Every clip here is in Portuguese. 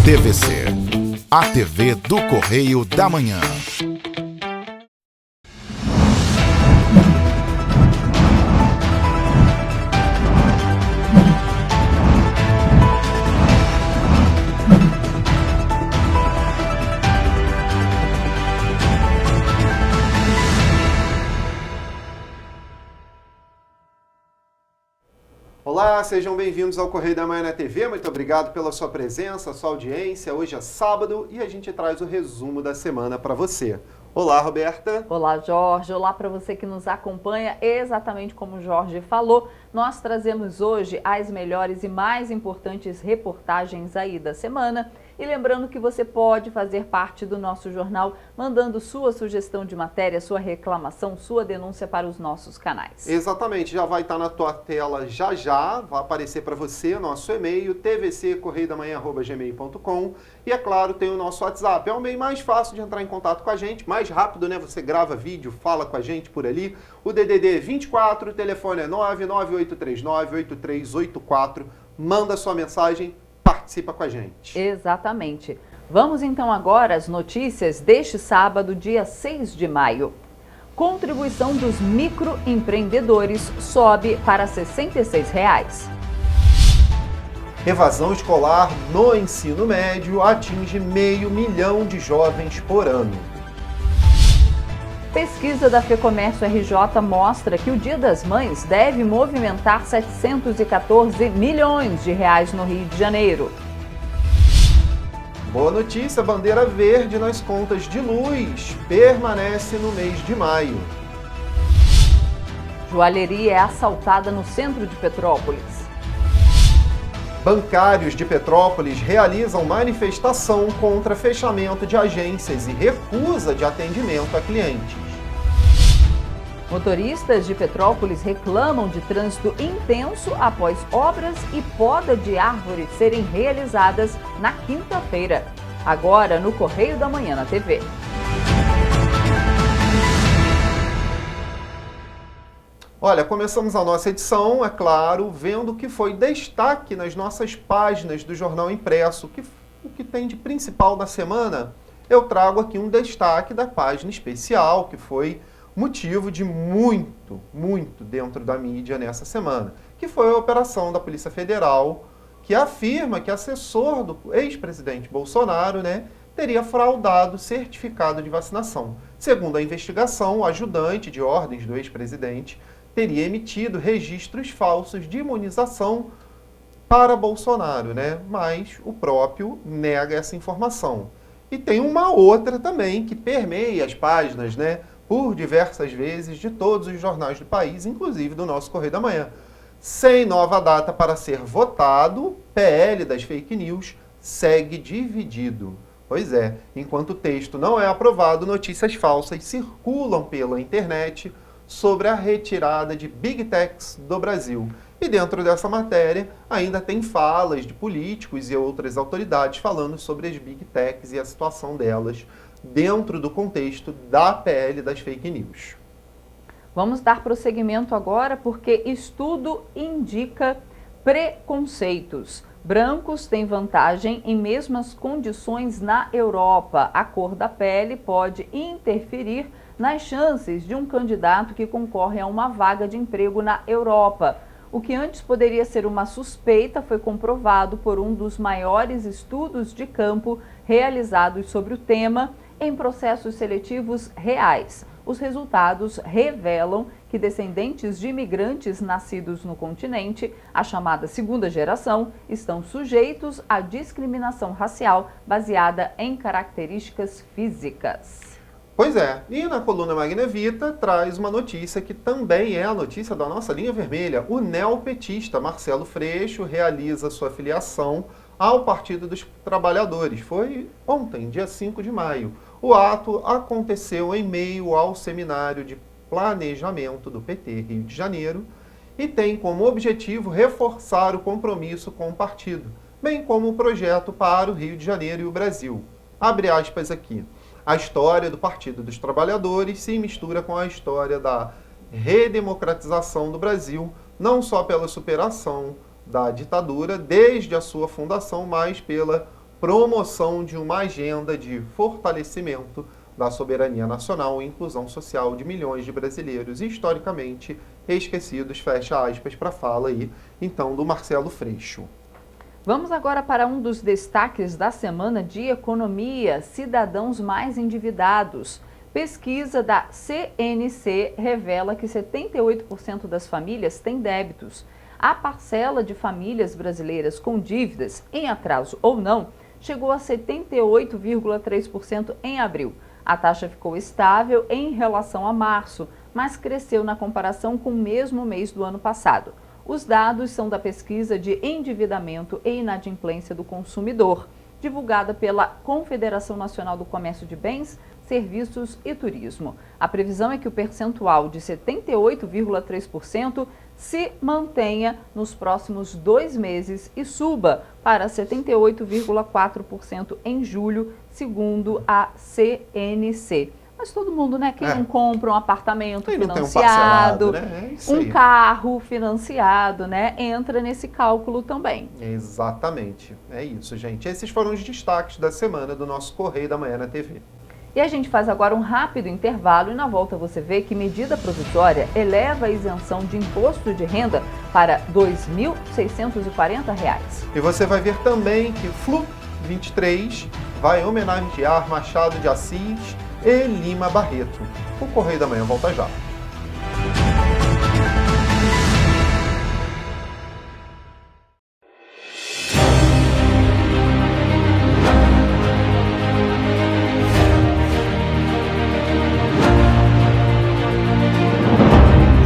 TVC, a TV do Correio da Manhã. Olá, sejam bem-vindos ao Correio da Manhã na TV. Muito obrigado pela sua presença, sua audiência. Hoje é sábado e a gente traz o resumo da semana para você. Olá, Roberta. Olá, Jorge. Olá para você que nos acompanha. Exatamente como o Jorge falou, nós trazemos hoje as melhores e mais importantes reportagens aí da semana. E lembrando que você pode fazer parte do nosso jornal mandando sua sugestão de matéria, sua reclamação, sua denúncia para os nossos canais. Exatamente, já vai estar na tua tela já, vai aparecer para você nosso e-mail, tvccorreidamanhã@gmail.com, e é claro, tem o nosso WhatsApp. É o meio mais fácil de entrar em contato com a gente, mais rápido, né? Você grava vídeo, fala com a gente por ali. O DDD 24, o telefone é 99839-8384, manda sua mensagem, participa com a gente. Exatamente. Vamos então agora às notícias deste sábado, dia 6 de maio. Contribuição dos microempreendedores sobe para R$ 66. Evasão escolar no ensino médio atinge 500 mil de jovens por ano. Pesquisa da FEComércio RJ mostra que o Dia das Mães deve movimentar 714 milhões de reais no Rio de Janeiro. Boa notícia, bandeira verde nas contas de luz permanece no mês de maio. Joalheria é assaltada no centro de Petrópolis. Bancários de Petrópolis realizam manifestação contra fechamento de agências e recusa de atendimento a clientes. Motoristas de Petrópolis reclamam de trânsito intenso após obras e poda de árvores serem realizadas na quinta-feira. Agora no Correio da Manhã na TV. Olha, começamos a nossa edição, é claro, vendo o que foi destaque nas nossas páginas do Jornal Impresso. O que tem de principal da semana? Eu trago aqui um destaque da página especial, que foi motivo de muito dentro da mídia nessa semana, que foi a operação da Polícia Federal, que afirma que assessor do ex-presidente Bolsonaro, teria fraudado certificado de vacinação. Segundo a investigação, o ajudante de ordens do ex-presidente teria emitido registros falsos de imunização para Bolsonaro, mas o próprio nega essa informação. E tem uma outra também que permeia as páginas, por diversas vezes de todos os jornais do país, inclusive do nosso Correio da Manhã. Sem nova data para ser votado, PL das fake news segue dividido. Pois é, enquanto o texto não é aprovado, notícias falsas circulam pela internet sobre a retirada de Big Techs do Brasil. E dentro dessa matéria ainda tem falas de políticos e outras autoridades falando sobre as Big Techs e a situação delas dentro do contexto da PL das fake news. Vamos dar prosseguimento agora porque estudo indica preconceitos. Brancos têm vantagem em mesmas condições na Europa. A cor da pele pode interferir nas chances de um candidato que concorre a uma vaga de emprego na Europa. O que antes poderia ser uma suspeita foi comprovado por um dos maiores estudos de campo realizados sobre o tema em processos seletivos reais. Os resultados revelam que descendentes de imigrantes nascidos no continente, a chamada segunda geração, estão sujeitos à discriminação racial baseada em características físicas. Pois é, e na coluna Magna Vita traz uma notícia que também é a notícia da nossa linha vermelha. O neopetista Marcelo Freixo realiza sua filiação ao Partido dos Trabalhadores. Foi ontem, dia 5 de maio. O ato aconteceu em meio ao seminário de planejamento do PT Rio de Janeiro e tem como objetivo reforçar o compromisso com o partido, bem como o projeto para o Rio de Janeiro e o Brasil. Abre aspas aqui. A história do Partido dos Trabalhadores se mistura com a história da redemocratização do Brasil, não só pela superação da ditadura desde a sua fundação, mas pela promoção de uma agenda de fortalecimento da soberania nacional e inclusão social de milhões de brasileiros historicamente esquecidos, fecha aspas, para a fala aí, então, do Marcelo Freixo. Vamos agora para um dos destaques da semana de economia: cidadãos mais endividados. Pesquisa da CNC revela que 78% das famílias têm débitos. A parcela de famílias brasileiras com dívidas, em atraso ou não, chegou a 78,3% em abril. A taxa ficou estável em relação a março, mas cresceu na comparação com o mesmo mês do ano passado. Os dados são da pesquisa de endividamento e inadimplência do consumidor, divulgada pela Confederação Nacional do Comércio de Bens, Serviços e Turismo. A previsão é que o percentual de 78,3% se mantenha nos próximos 2 meses e suba para 78,4% em julho, segundo a CNC. Mas todo mundo, né? Quem não compra um apartamento financiado, né? um carro financiado, né? Entra nesse cálculo também. Exatamente. É isso, gente. Esses foram os destaques da semana do nosso Correio da Manhã na TV. E a gente faz agora um rápido intervalo e na volta você vê que medida provisória eleva a isenção de imposto de renda para R$ 2.640. E você vai ver também que Flu 23 vai homenagear Machado de Assis e Lima Barreto. O Correio da Manhã volta já.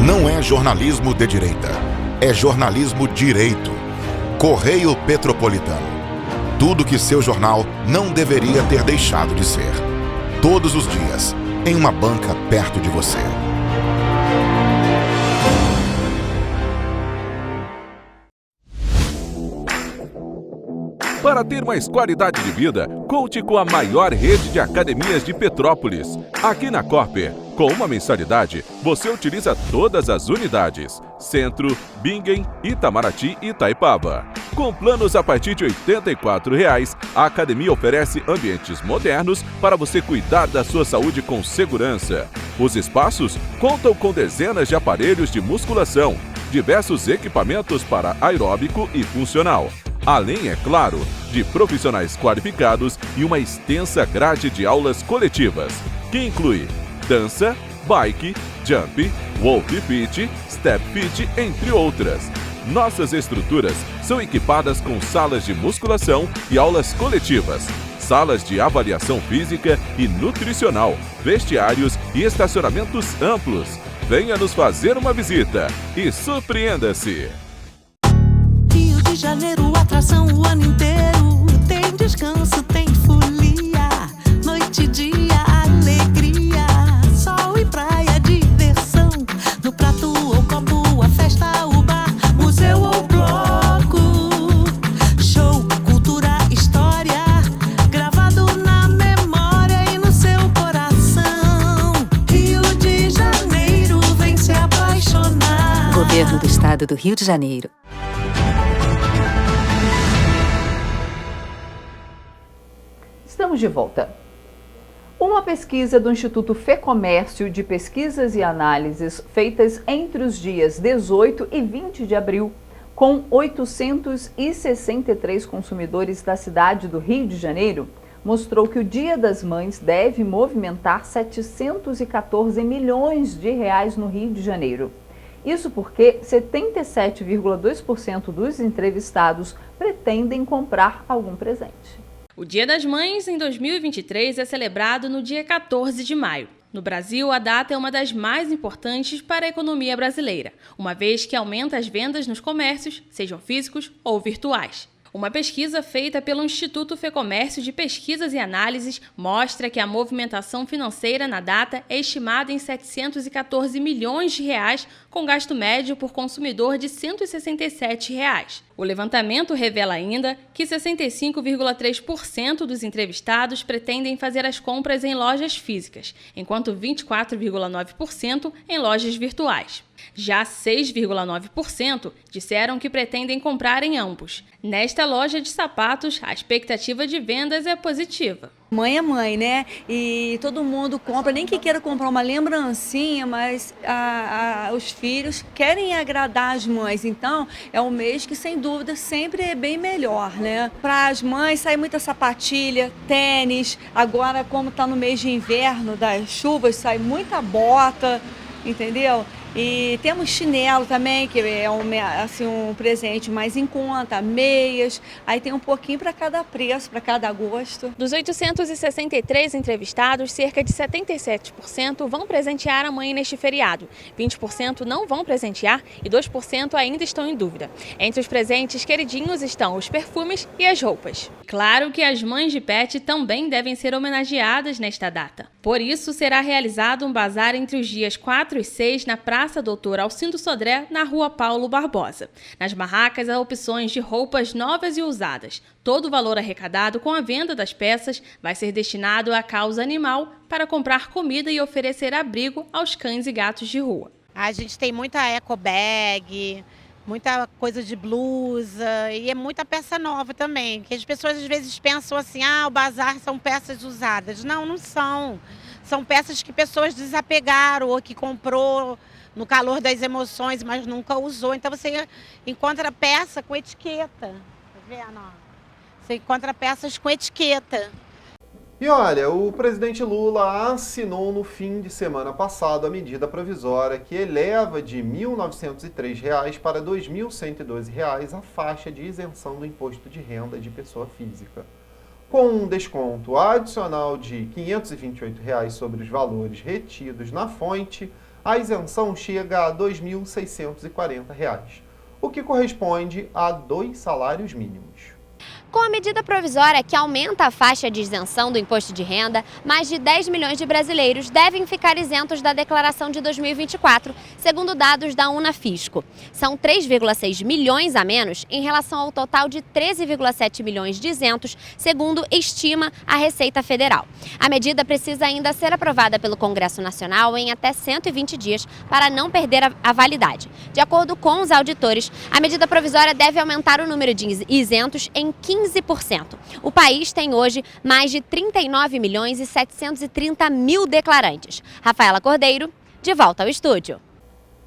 Não é jornalismo de direita, é jornalismo direito. Correio Petropolitano. Tudo que seu jornal não deveria ter deixado de ser. Todos os dias, em uma banca perto de você. Para ter mais qualidade de vida, conte com a maior rede de academias de Petrópolis. Aqui na Corper, com uma mensalidade, você utiliza todas as unidades: Centro, Bingen, Itamaraty e Itaipava. Com planos a partir de R$ 84,00, a academia oferece ambientes modernos para você cuidar da sua saúde com segurança. Os espaços contam com dezenas de aparelhos de musculação, diversos equipamentos para aeróbico e funcional. Além, é claro, de profissionais qualificados e uma extensa grade de aulas coletivas, que inclui dança, bike, jump, walk fit, step fit, entre outras. Nossas estruturas são equipadas com salas de musculação e aulas coletivas, salas de avaliação física e nutricional, vestiários e estacionamentos amplos. Venha nos fazer uma visita e surpreenda-se! Rio de Janeiro, atração o ano inteiro. Tem descanso, tem folia, noite e dia, alegria, sol e praia, diversão. No prato ou copo, a festa, o bar, museu ou bloco. Show, cultura, história, gravado na memória e no seu coração. Rio de Janeiro, vem se apaixonar. Governo do Estado do Rio de Janeiro. Estamos de volta. Uma pesquisa do Instituto Fecomércio de Pesquisas e Análises, feitas entre os dias 18 e 20 de abril, com 863 consumidores da cidade do Rio de Janeiro, mostrou que o Dia das Mães deve movimentar 714 milhões de reais no Rio de Janeiro. Isso porque 77,2% dos entrevistados pretendem comprar algum presente. O Dia das Mães, em 2023, é celebrado no dia 14 de maio. No Brasil, a data é uma das mais importantes para a economia brasileira, uma vez que aumenta as vendas nos comércios, sejam físicos ou virtuais. Uma pesquisa feita pelo Instituto Fecomércio de Pesquisas e Análises mostra que a movimentação financeira na data é estimada em 714 milhões de reais, com gasto médio por consumidor de R$ 167. O levantamento revela ainda que 65,3% dos entrevistados pretendem fazer as compras em lojas físicas, enquanto 24,9% em lojas virtuais. Já 6,9% disseram que pretendem comprar em ambos. Nesta loja de sapatos, a expectativa de vendas é positiva. Mãe é mãe, né? E todo mundo compra, nem que queira comprar uma lembrancinha, mas os filhos querem agradar as mães. Então, é um mês que, sem dúvida, sempre é bem melhor, né? Para as mães, sai muita sapatilha, tênis. Agora, como está no mês de inverno, das chuvas, sai muita bota, entendeu? E temos chinelo também, que é um presente mais em conta, meias, aí tem um pouquinho para cada preço, para cada gosto. Dos 863 entrevistados, cerca de 77% vão presentear a mãe neste feriado, 20% não vão presentear e 2% ainda estão em dúvida. Entre os presentes queridinhos estão os perfumes e as roupas. Claro que as mães de pet também devem ser homenageadas nesta data. Por isso, será realizado um bazar entre os dias 4 e 6 na Praça Doutor Alcindo Sodré, na Rua Paulo Barbosa. Nas barracas, há opções de roupas novas e usadas. Todo o valor arrecadado com a venda das peças vai ser destinado à causa animal para comprar comida e oferecer abrigo aos cães e gatos de rua. A gente tem muita eco bag, muita coisa de blusa e é muita peça nova também. Que as pessoas às vezes pensam assim, o bazar são peças usadas. Não, não são. São peças que pessoas desapegaram ou que comprou no calor das emoções, mas nunca usou. Então você encontra peça com etiqueta. Tá vendo? Você encontra peças com etiqueta. E olha, o presidente Lula assinou no fim de semana passado a medida provisória que eleva de R$ 1.903 para R$ 2.112 a faixa de isenção do imposto de renda de pessoa física. Com um desconto adicional de R$ 528 sobre os valores retidos na fonte, a isenção chega a R$ 2.640, o que corresponde a 2 salários mínimos. Com a medida provisória que aumenta a faixa de isenção do imposto de renda, mais de 10 milhões de brasileiros devem ficar isentos da declaração de 2024, segundo dados da Unafisco. São 3,6 milhões a menos em relação ao total de 13,7 milhões de isentos, segundo estima a Receita Federal. A medida precisa ainda ser aprovada pelo Congresso Nacional em até 120 dias para não perder a validade. De acordo com os auditores, a medida provisória deve aumentar o número de isentos em 15%. O país tem hoje mais de 39 milhões e 730 mil declarantes. Rafaela Cordeiro, de volta ao estúdio.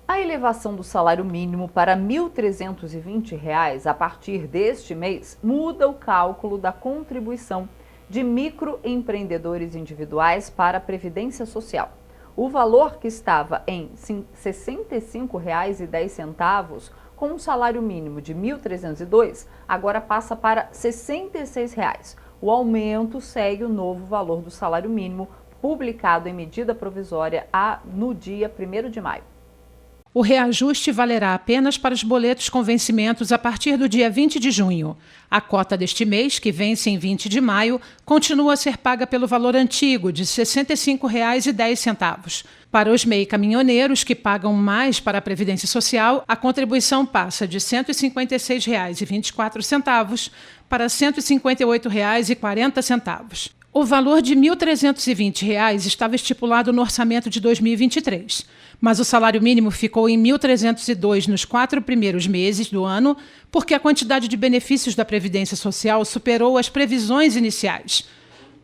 A elevação do salário mínimo para R$ 1.320 a partir deste mês muda o cálculo da contribuição de microempreendedores individuais para a Previdência Social. O valor que estava em R$ 65,10 com um salário mínimo de R$ 1.302, agora passa para R$ 66. O aumento segue o novo valor do salário mínimo, publicado em medida provisória no dia 1º de maio. O reajuste valerá apenas para os boletos com vencimentos a partir do dia 20 de junho. A cota deste mês, que vence em 20 de maio, continua a ser paga pelo valor antigo, de R$ 65,10. Para os MEI caminhoneiros, que pagam mais para a Previdência Social, a contribuição passa de R$ 156,24 para R$ 158,40. O valor de R$ 1.320 estava estipulado no orçamento de 2023, mas o salário mínimo ficou em R$ 1.302 nos 4 primeiros meses do ano, porque a quantidade de benefícios da Previdência Social superou as previsões iniciais.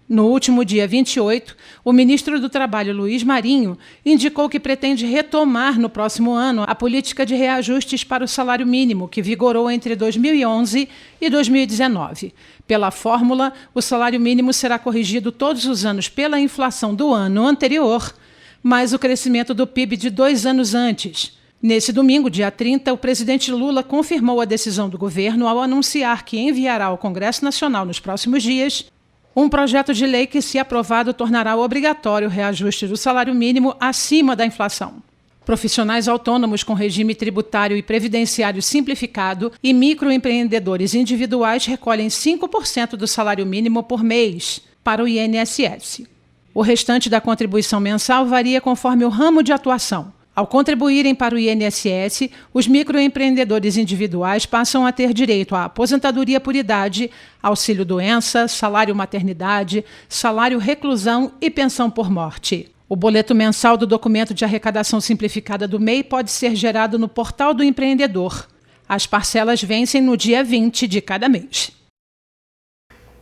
No último dia 28, o ministro do Trabalho, Luiz Marinho, indicou que pretende retomar no próximo ano a política de reajustes para o salário mínimo, que vigorou entre 2011 e 2019. Pela fórmula, o salário mínimo será corrigido todos os anos pela inflação do ano anterior, mais o crescimento do PIB de 2 anos antes. Nesse domingo, dia 30, o presidente Lula confirmou a decisão do governo ao anunciar que enviará ao Congresso Nacional nos próximos dias um projeto de lei que, se aprovado, tornará obrigatório o reajuste do salário mínimo acima da inflação. Profissionais autônomos com regime tributário e previdenciário simplificado e microempreendedores individuais recolhem 5% do salário mínimo por mês para o INSS. O restante da contribuição mensal varia conforme o ramo de atuação. Ao contribuírem para o INSS, os microempreendedores individuais passam a ter direito à aposentadoria por idade, auxílio-doença, salário-maternidade, salário-reclusão e pensão por morte. O boleto mensal do documento de arrecadação simplificada do MEI pode ser gerado no portal do empreendedor. As parcelas vencem no dia 20 de cada mês.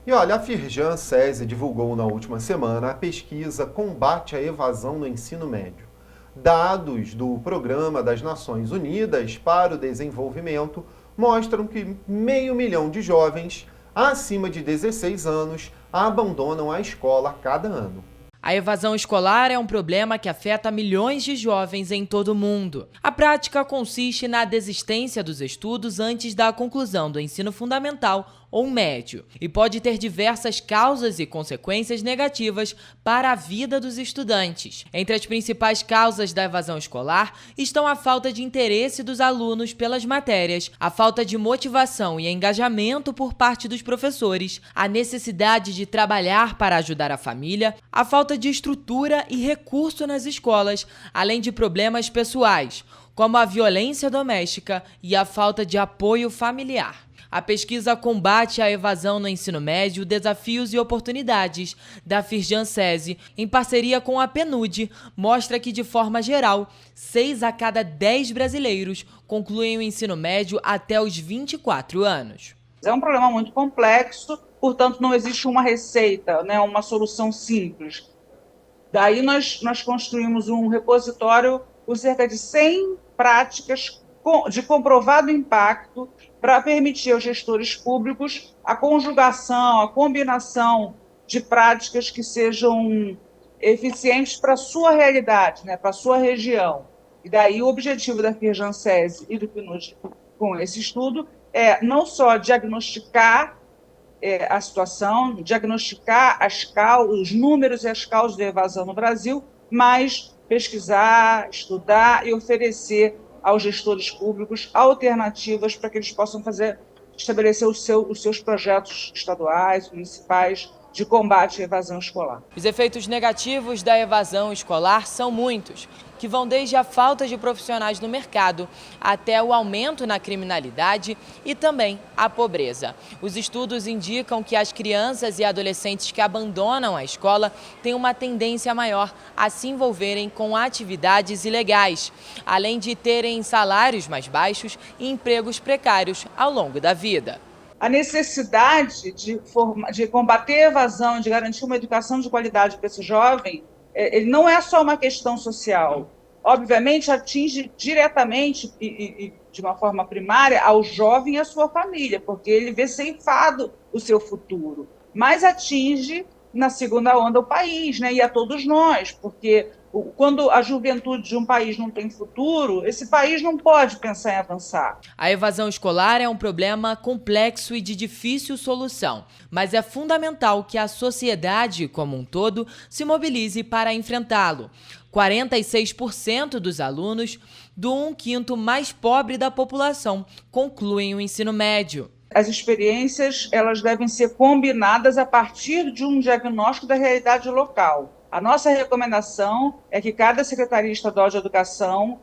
E olha, a Firjan SESI divulgou na última semana a pesquisa Combate à Evasão no Ensino Médio. Dados do Programa das Nações Unidas para o Desenvolvimento mostram que 500 mil de jovens acima de 16 anos abandonam a escola a cada ano. A evasão escolar é um problema que afeta milhões de jovens em todo o mundo. A prática consiste na desistência dos estudos antes da conclusão do ensino fundamental ou médio e pode ter diversas causas e consequências negativas para a vida dos estudantes. Entre as principais causas da evasão escolar estão a falta de interesse dos alunos pelas matérias, a falta de motivação e engajamento por parte dos professores, a necessidade de trabalhar para ajudar a família, a falta de estrutura e recurso nas escolas, além de problemas pessoais, como a violência doméstica e a falta de apoio familiar. A pesquisa Combate à Evasão no Ensino Médio, Desafios e Oportunidades, da Firjan SESI, em parceria com a PNUD, mostra que, de forma geral, 6 a cada 10 brasileiros concluem o ensino médio até os 24 anos. É um problema muito complexo, portanto não existe uma receita, né, uma solução simples. Daí nós construímos um repositório com cerca de 100 práticas de comprovado impacto para permitir aos gestores públicos a conjugação, a combinação de práticas que sejam eficientes para a sua realidade, né, para a sua região. E daí o objetivo da Firjan SESI e do PNUD com esse estudo é não só diagnosticar a situação, diagnosticar os números e as causas de evasão no Brasil, mas pesquisar, estudar e oferecer aos gestores públicos alternativas para que eles possam estabelecer os seus projetos estaduais, municipais, de combate à evasão escolar. Os efeitos negativos da evasão escolar são muitos, que vão desde a falta de profissionais no mercado até o aumento na criminalidade e também a pobreza. Os estudos indicam que as crianças e adolescentes que abandonam a escola têm uma tendência maior a se envolverem com atividades ilegais, além de terem salários mais baixos e empregos precários ao longo da vida. A necessidade de combater a evasão, de garantir uma educação de qualidade para esse jovem, ele não é só uma questão social. Obviamente, atinge diretamente e de uma forma primária ao jovem e à sua família, porque ele vê ceifado o seu futuro. Mas atinge, na segunda onda, o país, né? E a todos nós, porque quando a juventude de um país não tem futuro, esse país não pode pensar em avançar. A evasão escolar é um problema complexo e de difícil solução, mas é fundamental que a sociedade como um todo se mobilize para enfrentá-lo. 46% dos alunos do 1/5 mais pobre da população concluem o ensino médio. As experiências elas devem ser combinadas a partir de um diagnóstico da realidade local. A nossa recomendação é que cada Secretaria Estadual de Educação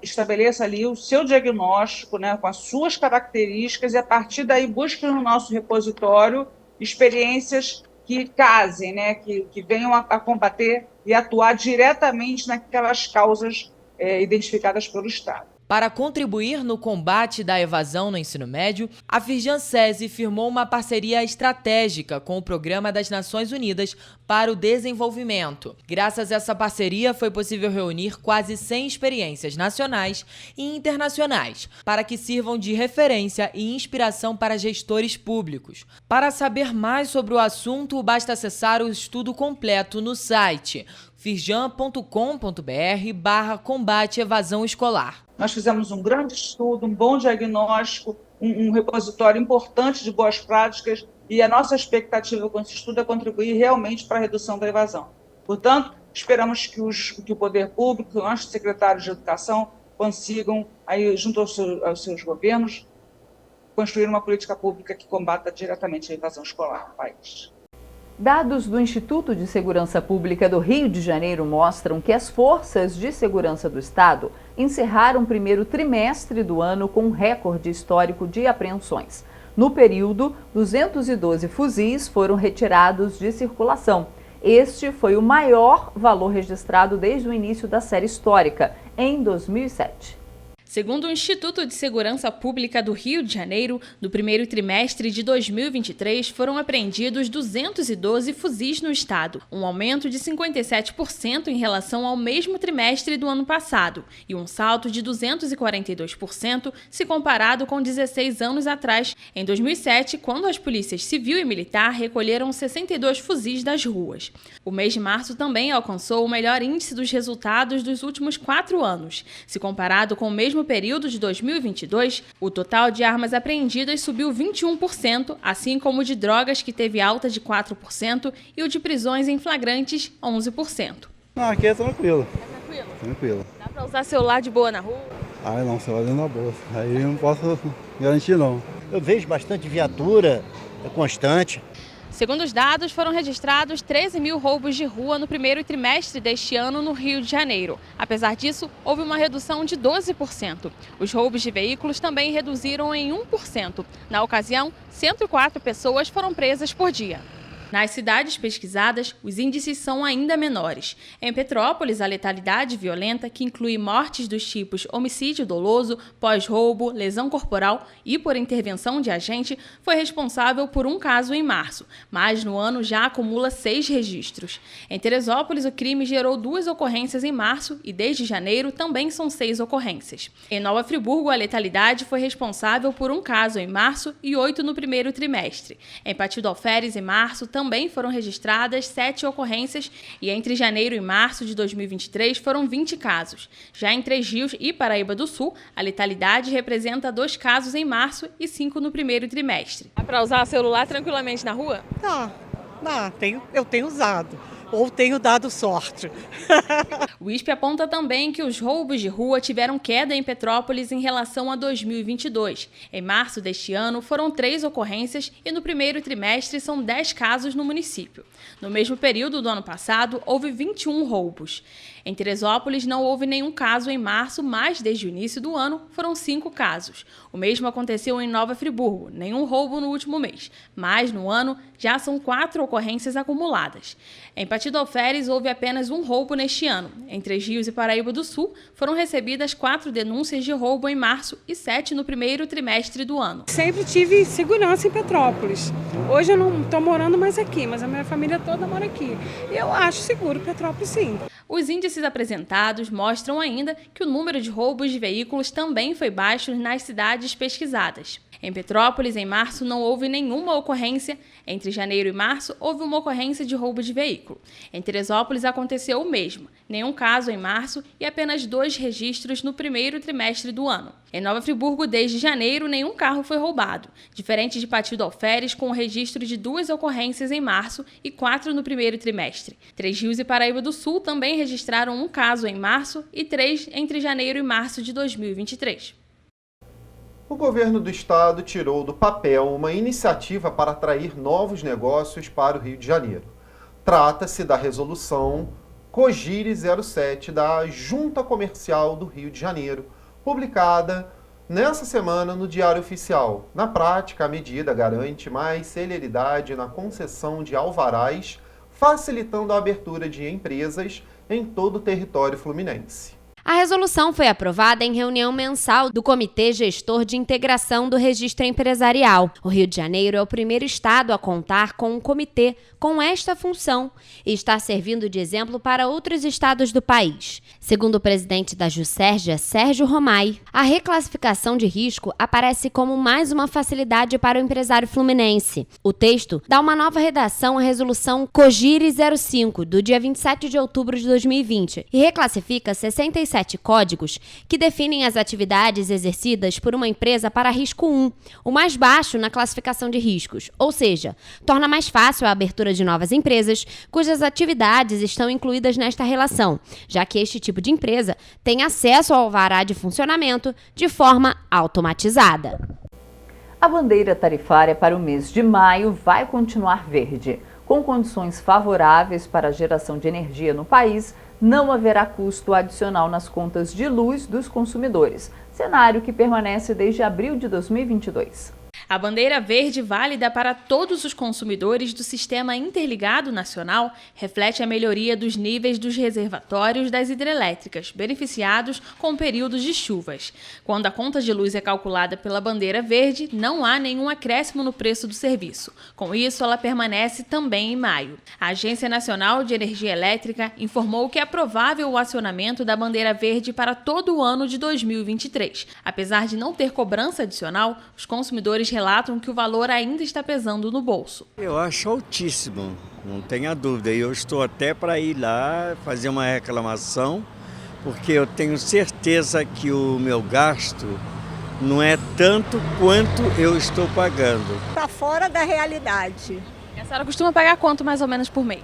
estabeleça ali o seu diagnóstico, né, com as suas características, e a partir daí busque no nosso repositório experiências que casem, né, que venham a combater e atuar diretamente naquelas causas identificadas pelo Estado. Para contribuir no combate da evasão no ensino médio, a Firjan SESI firmou uma parceria estratégica com o Programa das Nações Unidas para o Desenvolvimento. Graças a essa parceria, foi possível reunir quase 100 experiências nacionais e internacionais, para que sirvam de referência e inspiração para gestores públicos. Para saber mais sobre o assunto, basta acessar o estudo completo no site firjan.com.br/combate evasão escolar. Nós fizemos um grande estudo, um bom diagnóstico, um repositório importante de boas práticas, e a nossa expectativa com esse estudo é contribuir realmente para a redução da evasão. Portanto, esperamos que o poder público, os nossos secretários de educação consigam, aí, junto aos seus governos, construir uma política pública que combata diretamente a evasão escolar no país. Dados do Instituto de Segurança Pública do Rio de Janeiro mostram que as forças de segurança do Estado encerraram o primeiro trimestre do ano com um recorde histórico de apreensões. No período, 212 fuzis foram retirados de circulação Este foi o maior valor registrado desde o início da série histórica, em 2007. Segundo o Instituto de Segurança Pública do Rio de Janeiro, no primeiro trimestre de 2023 foram apreendidos 212 fuzis no estado, um aumento de 57% em relação ao mesmo trimestre do ano passado e um salto de 242% se comparado com 16 anos atrás, em 2007, quando as polícias civil e militar recolheram 62 fuzis das ruas. O mês de março também alcançou o melhor índice dos resultados dos últimos 4 anos. Se comparado com o mesmo período de 2022, o total de armas apreendidas subiu 21%, assim como o de drogas, que teve alta de 4%, e o de prisões em flagrantes, 11%. Aqui é tranquilo. É tranquilo? Tranquilo. Dá pra usar celular de boa na rua? Ah, não, celular dentro da bolsa. Aí eu não posso garantir, não. Eu vejo bastante viatura, é constante. Segundo os dados, foram registrados 13 mil roubos de rua no primeiro trimestre deste ano no Rio de Janeiro. Apesar disso, houve uma redução de 12%. Os roubos de veículos também reduziram em 1%. Na ocasião, 104 pessoas foram presas por dia. Nas cidades pesquisadas, os índices são ainda menores. Em Petrópolis, a letalidade violenta, que inclui mortes dos tipos homicídio doloso, pós-roubo, lesão corporal e por intervenção de agente, foi responsável por um caso em março, mas no ano já acumula 6 registros. Em Teresópolis, o crime gerou 2 ocorrências em março e desde janeiro também são 6 ocorrências. Em Nova Friburgo, a letalidade foi responsável por um caso em março e 8 no primeiro trimestre. Em Pati do Alferes, em março, também foram registradas 7 ocorrências e entre janeiro e março de 2023 foram 20 casos. Já em Três Rios e Paraíba do Sul, a letalidade representa 2 casos em março e 5 no primeiro trimestre. Dá para usar celular tranquilamente na rua? Dá, eu tenho usado. Ou tenho dado sorte. O ISP aponta também que os roubos de rua tiveram queda em Petrópolis em relação a 2022. Em março deste ano, foram 3 ocorrências e no primeiro trimestre são 10 casos no município. No mesmo período do ano passado, houve 21 roubos. Em Teresópolis, não houve nenhum caso em março, mas desde o início do ano foram 5 casos. O mesmo aconteceu em Nova Friburgo, nenhum roubo no último mês, mas no ano já são 4 ocorrências acumuladas. Em Pati do Alferes, houve apenas um roubo neste ano. Em Três Rios e Paraíba do Sul, foram recebidas 4 denúncias de roubo em março e 7 no primeiro trimestre do ano. Sempre tive segurança em Petrópolis. Hoje eu não estou morando mais aqui, mas a minha família toda mora aqui. E eu acho seguro Petrópolis, sim. Os índices apresentados mostram ainda que o número de roubos de veículos também foi baixo nas cidades pesquisadas. Em Petrópolis, em março, não houve nenhuma ocorrência. Entre janeiro e março, houve uma ocorrência de roubo de veículo. Em Teresópolis, aconteceu o mesmo. Nenhum caso em março e apenas 2 registros no primeiro trimestre do ano. Em Nova Friburgo, desde janeiro, nenhum carro foi roubado. Diferente de Pati do Alferes, com o registro de 2 ocorrências em março e 4 no primeiro trimestre. Três Rios e Paraíba do Sul também registraram um caso em março e 3 entre janeiro e março de 2023. O governo do estado tirou do papel uma iniciativa para atrair novos negócios para o Rio de Janeiro. Trata-se da resolução COGIRE 07 da Junta Comercial do Rio de Janeiro, publicada nessa semana no Diário Oficial. Na prática, a medida garante mais celeridade na concessão de alvarás, facilitando a abertura de empresas em todo o território fluminense. A resolução foi aprovada em reunião mensal do Comitê Gestor de Integração do Registro Empresarial. O Rio de Janeiro é o primeiro estado a contar com um comitê com esta função e está servindo de exemplo para outros estados do país. Segundo o presidente da Juscerja, Sérgio Romai, a reclassificação de risco aparece como mais uma facilidade para o empresário fluminense. O texto dá uma nova redação à resolução COGIRE 05, do dia 27 de outubro de 2020, e reclassifica 67 códigos que definem as atividades exercidas por uma empresa para risco 1, o mais baixo na classificação de riscos, ou seja, torna mais fácil a abertura de novas empresas cujas atividades estão incluídas nesta relação, já que este tipo de empresa tem acesso ao alvará de funcionamento de forma automatizada. A bandeira tarifária para o mês de maio vai continuar verde. Com condições favoráveis para a geração de energia no país, não haverá custo adicional nas contas de luz dos consumidores, cenário que permanece desde abril de 2022. A bandeira verde, válida para todos os consumidores do Sistema Interligado Nacional, reflete a melhoria dos níveis dos reservatórios das hidrelétricas, beneficiados com períodos de chuvas. Quando a conta de luz é calculada pela bandeira verde, não há nenhum acréscimo no preço do serviço. Com isso, ela permanece também em maio. A Agência Nacional de Energia Elétrica informou que é provável o acionamento da bandeira verde para todo o ano de 2023. Apesar de não ter cobrança adicional, os consumidores relatam que o valor ainda está pesando no bolso. Eu acho altíssimo, não tenha dúvida. Eu estou até para ir lá fazer uma reclamação, porque eu tenho certeza que o meu gasto não é tanto quanto eu estou pagando. Está fora da realidade. A senhora costuma pagar quanto mais ou menos por mês?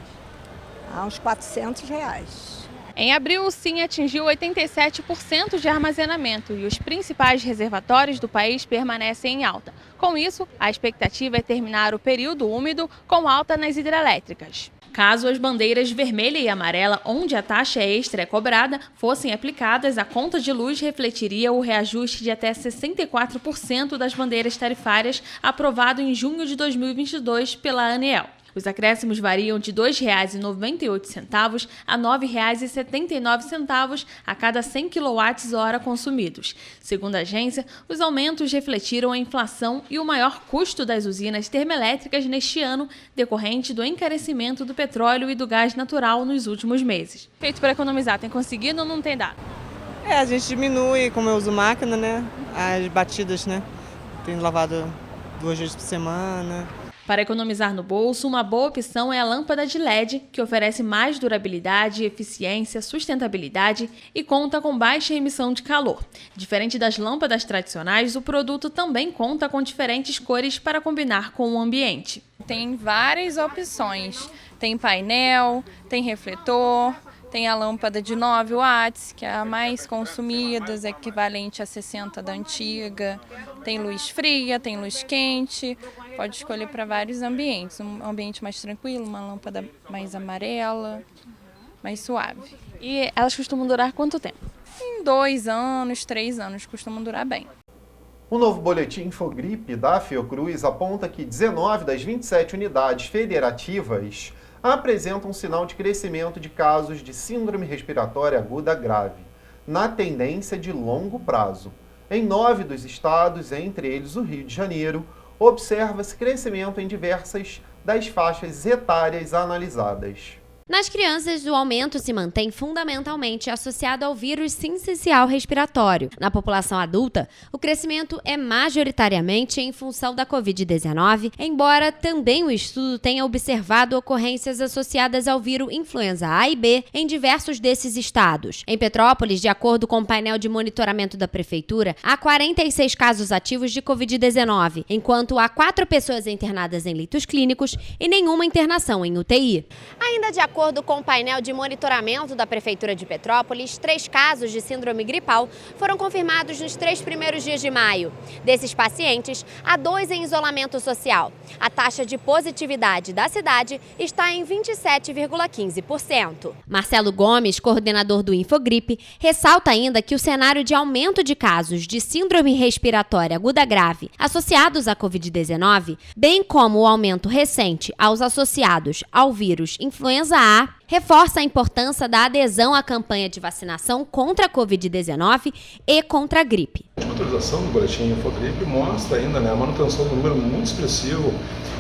Uns R$400. Em abril, o SIM atingiu 87% de armazenamento e os principais reservatórios do país permanecem em alta. Com isso, a expectativa é terminar o período úmido com alta nas hidrelétricas. Caso as bandeiras vermelha e amarela, onde a taxa extra é cobrada, fossem aplicadas, a conta de luz refletiria o reajuste de até 64% das bandeiras tarifárias aprovado em junho de 2022 pela ANEEL. Os acréscimos variam de R$ 2,98 a R$ 9,79 a cada 100 kWh consumidos. Segundo a agência, os aumentos refletiram a inflação e o maior custo das usinas termoelétricas neste ano, decorrente do encarecimento do petróleo e do gás natural nos últimos meses. Feito para economizar, tem conseguido ou não tem dado? A gente diminui, como eu uso máquina, né? As batidas, né? Tenho lavado 2 vezes por semana. Para economizar no bolso, uma boa opção é a lâmpada de LED, que oferece mais durabilidade, eficiência, sustentabilidade e conta com baixa emissão de calor. Diferente das lâmpadas tradicionais, o produto também conta com diferentes cores para combinar com o ambiente. Tem várias opções. Tem painel, tem refletor, tem a lâmpada de 9 watts, que é a mais consumida, equivalente a 60 da antiga. Tem luz fria, tem luz quente, pode escolher para vários ambientes. Um ambiente mais tranquilo, uma lâmpada mais amarela, mais suave. E elas costumam durar quanto tempo? Em 2 anos, 3 anos, costumam durar bem. O novo boletim Infogripe da Fiocruz aponta que 19 das 27 unidades federativas apresentam um sinal de crescimento de casos de síndrome respiratória aguda grave, na tendência de longo prazo. Em 9 dos estados, entre eles o Rio de Janeiro, observa-se crescimento em diversas das faixas etárias analisadas. Nas crianças, o aumento se mantém fundamentalmente associado ao vírus sincicial respiratório. Na população adulta, o crescimento é majoritariamente em função da Covid-19, embora também o estudo tenha observado ocorrências associadas ao vírus influenza A e B em diversos desses estados. Em Petrópolis, de acordo com o painel de monitoramento da Prefeitura, há 46 casos ativos de Covid-19, enquanto há 4 pessoas internadas em leitos clínicos e nenhuma internação em UTI. Ainda de acordo com o painel de monitoramento da Prefeitura de Petrópolis, 3 casos de síndrome gripal foram confirmados nos 3 primeiros dias de maio. Desses pacientes, há 2 em isolamento social. A taxa de positividade da cidade está em 27,15%. Marcelo Gomes, coordenador do Infogripe, ressalta ainda que o cenário de aumento de casos de síndrome respiratória aguda grave associados à Covid-19, bem como o aumento recente aos associados ao vírus influenza A, reforça a importância da adesão à campanha de vacinação contra a Covid-19 e contra a gripe. A atualização do boletim Infogripe mostra ainda a manutenção do número muito expressivo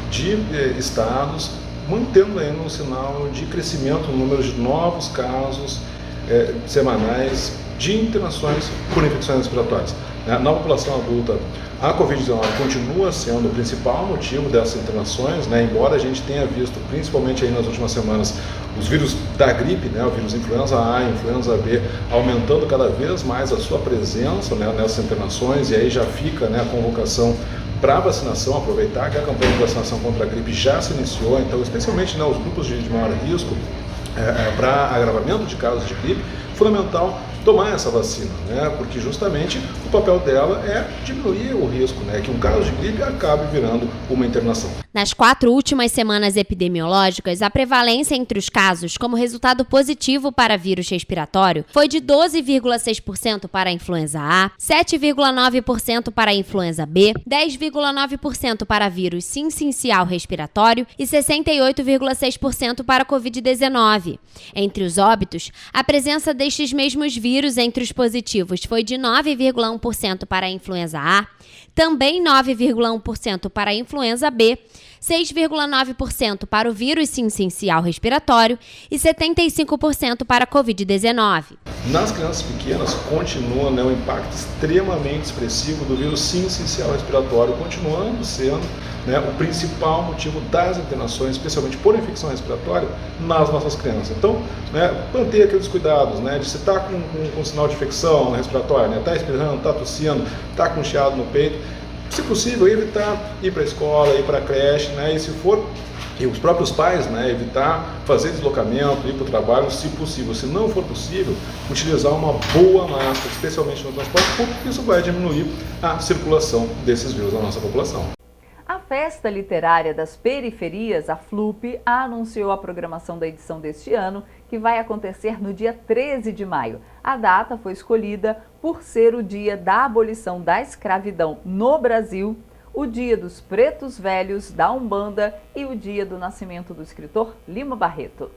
de estados, mantendo ainda um sinal de crescimento no número de novos casos semanais de internações por infecções respiratórias. Na população adulta, a Covid-19 continua sendo o principal motivo dessas internações, embora a gente tenha visto, principalmente aí nas últimas semanas, os vírus da gripe, o vírus influenza A e influenza B, aumentando cada vez mais a sua presença nessas internações, e aí já fica a convocação para vacinação, aproveitar que a campanha de vacinação contra a gripe já se iniciou, então especialmente os grupos de maior risco para agravamento de casos de gripe, fundamental tomar essa vacina, né? Porque justamente o papel dela é diminuir o risco, né? Que um caso de gripe acabe virando uma internação. Nas 4 últimas semanas epidemiológicas, a prevalência entre os casos como resultado positivo para vírus respiratório foi de 12,6% para a influenza A, 7,9% para a influenza B, 10,9% para vírus sincicial respiratório e 68,6% para a Covid-19. Entre os óbitos, a presença destes mesmos vírus entre os positivos foi de 9,1% para a influenza A, também 9,1% para a influenza B, 6,9% para o vírus sincicial respiratório e 75% para a Covid-19. Nas crianças pequenas, continua, né, um impacto extremamente expressivo do vírus sincicial respiratório, continuando sendo, né, o principal motivo das internações, especialmente por infecção respiratória, nas nossas crianças. Então, né, manter aqueles cuidados, né, de se estar com sinal de infecção respiratória, né, está espirrando, está tossindo, está com chiado no peito, se possível, evitar ir para a escola, ir para a creche, né, e se for, e os próprios pais, né, evitar fazer deslocamento, ir para o trabalho, se possível. Se não for possível, utilizar uma boa máscara, especialmente no transporte público, isso vai diminuir a circulação desses vírus na nossa população. A Festa Literária das Periferias, a FLUP, anunciou a programação da edição deste ano, que vai acontecer no dia 13 de maio. A data foi escolhida por ser o dia da abolição da escravidão no Brasil, o dia dos pretos velhos da Umbanda e o dia do nascimento do escritor Lima Barreto.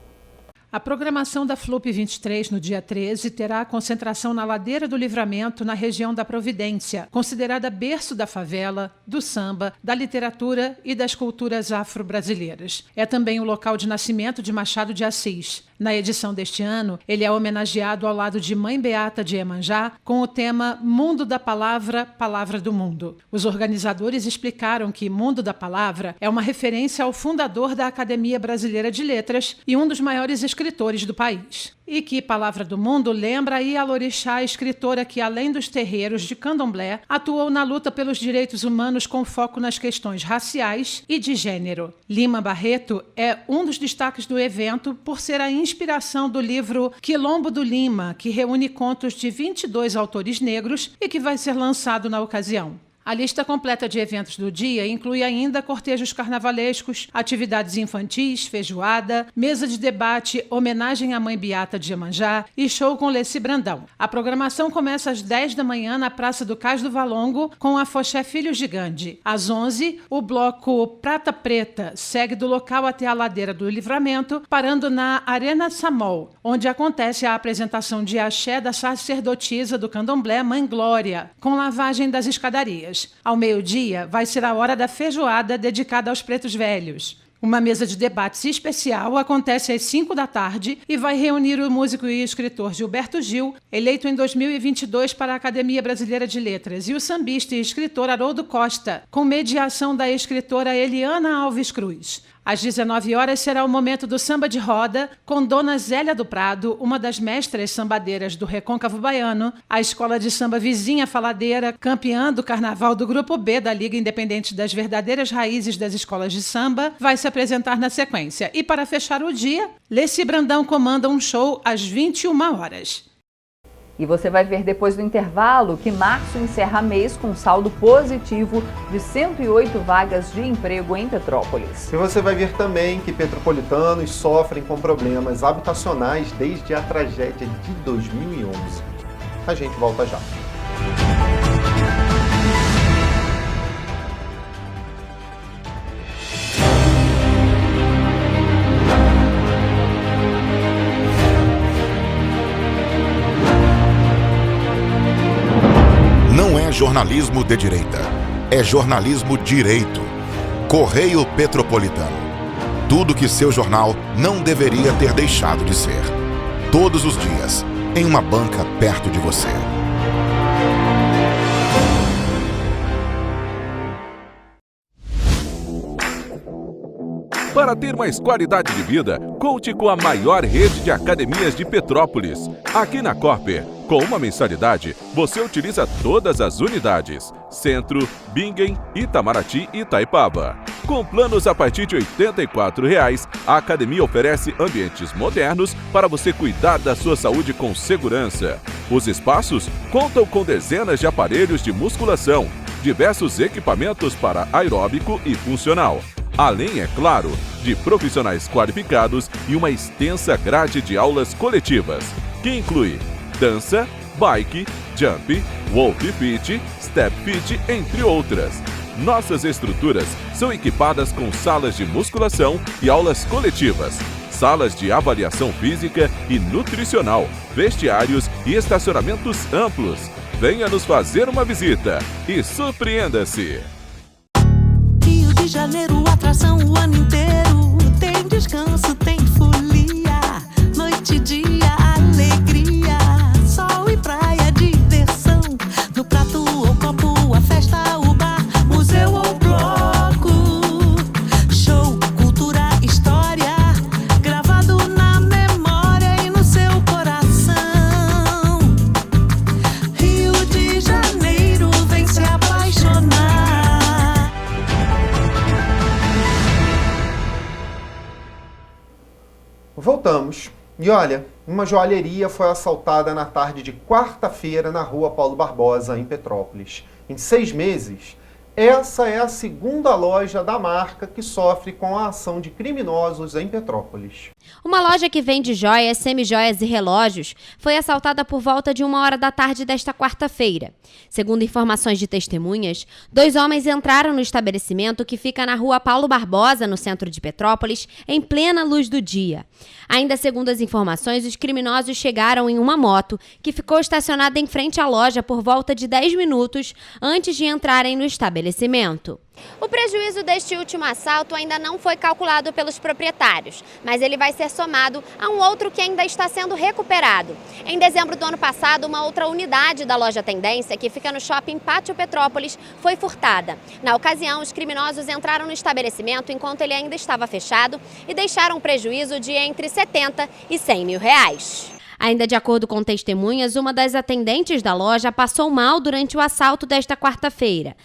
A programação da FLUP 23, no dia 13, terá a concentração na Ladeira do Livramento, na região da Providência, considerada berço da favela, do samba, da literatura e das culturas afro-brasileiras. É também o local de nascimento de Machado de Assis. Na edição deste ano, ele é homenageado ao lado de Mãe Beata de Iemanjá, com o tema Mundo da Palavra, Palavra do Mundo. Os organizadores explicaram que Mundo da Palavra é uma referência ao fundador da Academia Brasileira de Letras e um dos maiores escritores do país. E que Palavra do Mundo lembra a Ialorixá, escritora que, além dos terreiros de candomblé, atuou na luta pelos direitos humanos com foco nas questões raciais e de gênero. Lima Barreto é um dos destaques do evento por ser a inspiração do livro Quilombo do Lima, que reúne contos de 22 autores negros e que vai ser lançado na ocasião. A lista completa de eventos do dia inclui ainda cortejos carnavalescos, atividades infantis, feijoada, mesa de debate, homenagem à Mãe Beata de Iemanjá e show com Leci Brandão. A programação começa às 10 da manhã na Praça do Cais do Valongo com a Foché Filhos de Gandhi. Às 11, o bloco Prata Preta segue do local até a Ladeira do Livramento, parando na Arena Samol, onde acontece a apresentação de axé da sacerdotisa do candomblé Mãe Glória, com lavagem das escadarias. Ao meio-dia, vai ser a hora da feijoada dedicada aos pretos velhos. Uma mesa de debates especial acontece às 5 da tarde e vai reunir o músico e escritor Gilberto Gil, eleito em 2022 para a Academia Brasileira de Letras, e o sambista e escritor Haroldo Costa, com mediação da escritora Eliana Alves Cruz. Às 19 horas será o momento do samba de roda, com Dona Zélia do Prado, uma das mestras sambadeiras do Recôncavo Baiano, a escola de samba Vizinha Faladeira, campeã do carnaval do Grupo B da Liga Independente das Verdadeiras Raízes das Escolas de Samba, vai se apresentar na sequência. E para fechar o dia, Leci Brandão comanda um show às 21 horas. E você vai ver depois do intervalo que março encerra mês com saldo positivo de 108 vagas de emprego em Petrópolis. E você vai ver também que petropolitanos sofrem com problemas habitacionais desde a tragédia de 2011. A gente volta já. Não é jornalismo de direita, é jornalismo direito. Correio Petropolitano. Tudo que seu jornal não deveria ter deixado de ser. Todos os dias, em uma banca perto de você. Para ter mais qualidade de vida, conte com a maior rede de academias de Petrópolis. Aqui na Corper, com uma mensalidade, você utiliza todas as unidades: Centro, Bingen, Itamaraty e Itaipava. Com planos a partir de R$ 84,00, a academia oferece ambientes modernos para você cuidar da sua saúde com segurança. Os espaços contam com dezenas de aparelhos de musculação, diversos equipamentos para aeróbico e funcional, além, é claro, de profissionais qualificados e uma extensa grade de aulas coletivas, que inclui dança, bike, jump, wolf fit, step fit, entre outras. Nossas estruturas são equipadas com salas de musculação e aulas coletivas, salas de avaliação física e nutricional, vestiários e estacionamentos amplos. Venha nos fazer uma visita e surpreenda-se! Rio de Janeiro, atração o ano inteiro. Tem descanso, tem folia, noite e dia, alegria, sol e praia, diversão. No prato ou copo, a festa, o bar, museu ou bloco. Show, cultura, história, gravado na memória e no seu coração. Rio de Janeiro, vem se apaixonar. Voltamos. E olha, uma joalheria foi assaltada na tarde de quarta-feira na rua Paulo Barbosa, em Petrópolis. Em 6 meses, essa é a segunda loja da marca que sofre com a ação de criminosos em Petrópolis. Uma loja que vende joias, semijoias e relógios foi assaltada por volta de 1h da tarde desta quarta-feira. Segundo informações de testemunhas, 2 homens entraram no estabelecimento que fica na rua Paulo Barbosa, no centro de Petrópolis, em plena luz do dia. Ainda segundo as informações, os criminosos chegaram em uma moto que ficou estacionada em frente à loja por volta de 10 minutos antes de entrarem no estabelecimento. O prejuízo deste último assalto ainda não foi calculado pelos proprietários, mas ele vai ser somado a um outro que ainda está sendo recuperado. Em dezembro do ano passado, uma outra unidade da loja Tendência, que fica no shopping Pátio Petrópolis, foi furtada. Na ocasião, os criminosos entraram no estabelecimento enquanto ele ainda estava fechado e deixaram um prejuízo de entre 70 e 100 mil reais. Ainda de acordo com testemunhas, uma das atendentes da loja passou mal durante o assalto desta quarta-feira.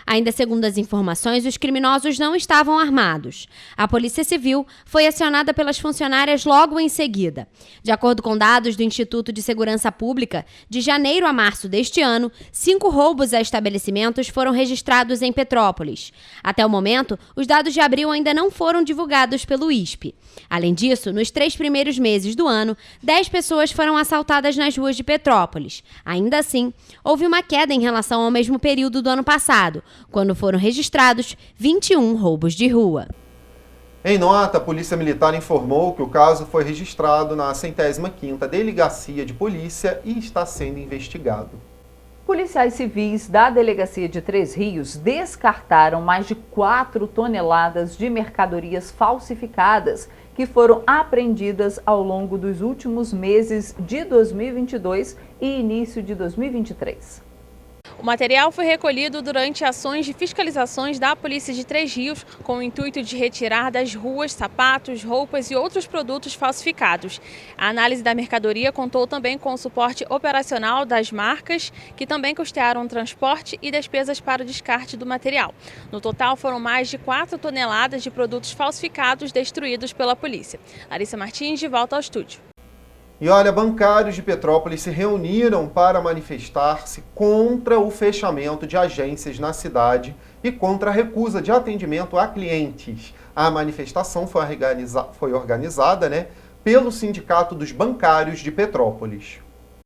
Ainda segundo as informações, os criminosos não estavam armados. A Polícia Civil foi acionada pelas funcionárias logo em seguida. De acordo com dados do Instituto de Segurança Pública, de janeiro a março deste ano, 5 roubos a estabelecimentos foram registrados em Petrópolis. Até o momento, os dados de abril ainda não foram divulgados pelo ISP. Além disso, nos 3 primeiros meses do ano, 10 pessoas foram assaltadas nas ruas de Petrópolis. Ainda assim, houve uma queda em relação ao mesmo período do ano passado, quando foram registrados 21 roubos de rua. Em nota, a Polícia Militar informou que o caso foi registrado na 105ª Delegacia de Polícia e está sendo investigado. Policiais civis da Delegacia de Três Rios descartaram mais de 4 toneladas de mercadorias falsificadas que foram apreendidas ao longo dos últimos meses de 2022 e início de 2023. O material foi recolhido durante ações de fiscalizações da Polícia de Três Rios com o intuito de retirar das ruas sapatos, roupas e outros produtos falsificados. A análise da mercadoria contou também com o suporte operacional das marcas, que também custearam o transporte e despesas para o descarte do material. No total, foram mais de 4 toneladas de produtos falsificados destruídos pela polícia. Larissa Martins, de volta ao estúdio. E olha, bancários de Petrópolis se reuniram para manifestar-se contra o fechamento de agências na cidade e contra a recusa de atendimento a clientes. A manifestação foi organizada, pelo Sindicato dos Bancários de Petrópolis.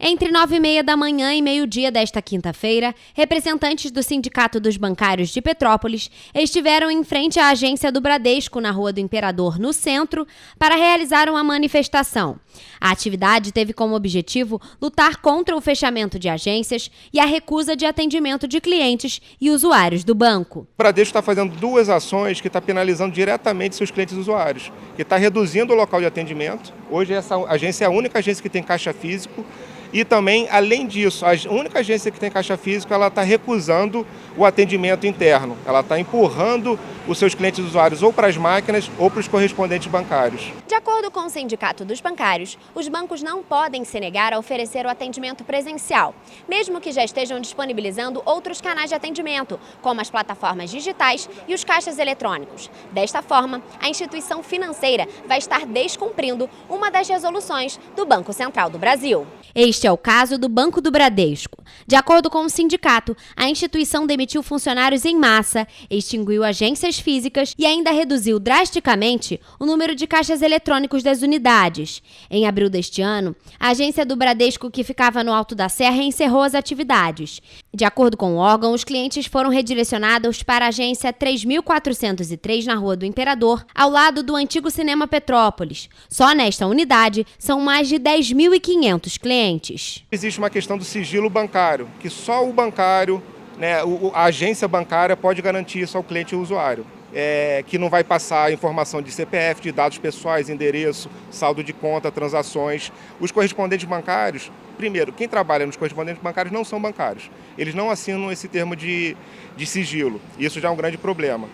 Entre 9h30 da manhã e meio-dia desta quinta-feira, representantes do Sindicato dos Bancários de Petrópolis estiveram em frente à agência do Bradesco, na Rua do Imperador, no centro, para realizar uma manifestação. A atividade teve como objetivo lutar contra o fechamento de agências e a recusa de atendimento de clientes e usuários do banco. O Bradesco está fazendo 2 ações que está penalizando diretamente seus clientes e usuários, que está reduzindo o local de atendimento. Hoje essa agência é a única agência que tem caixa físico. E também, além disso, a única agência que tem caixa físico, ela está recusando o atendimento interno. Ela está empurrando os seus clientes usuários ou para as máquinas ou para os correspondentes bancários. De acordo com o Sindicato dos Bancários, os bancos não podem se negar a oferecer o atendimento presencial, mesmo que já estejam disponibilizando outros canais de atendimento, como as plataformas digitais e os caixas eletrônicos. Desta forma, a instituição financeira vai estar descumprindo uma das resoluções do Banco Central do Brasil. Este é o caso do Banco do Bradesco. De acordo com o sindicato, a instituição demitiu funcionários em massa, extinguiu agências físicas e ainda reduziu drasticamente o número de caixas eletrônicos das unidades. Em abril deste ano, a agência do Bradesco, que ficava no Alto da Serra, encerrou as atividades. De acordo com o órgão, os clientes foram redirecionados para a agência 3403 na Rua do Imperador, ao lado do antigo Cinema Petrópolis. Só nesta unidade são mais de 10.500 clientes. Existe uma questão do sigilo bancário, que só o bancário, a agência bancária pode garantir isso ao cliente e ao usuário. Que não vai passar informação de CPF, de dados pessoais, endereço, saldo de conta, transações. Os correspondentes bancários, primeiro, quem trabalha nos correspondentes bancários não são bancários. Eles não assinam esse termo de sigilo. Isso já é um grande problema.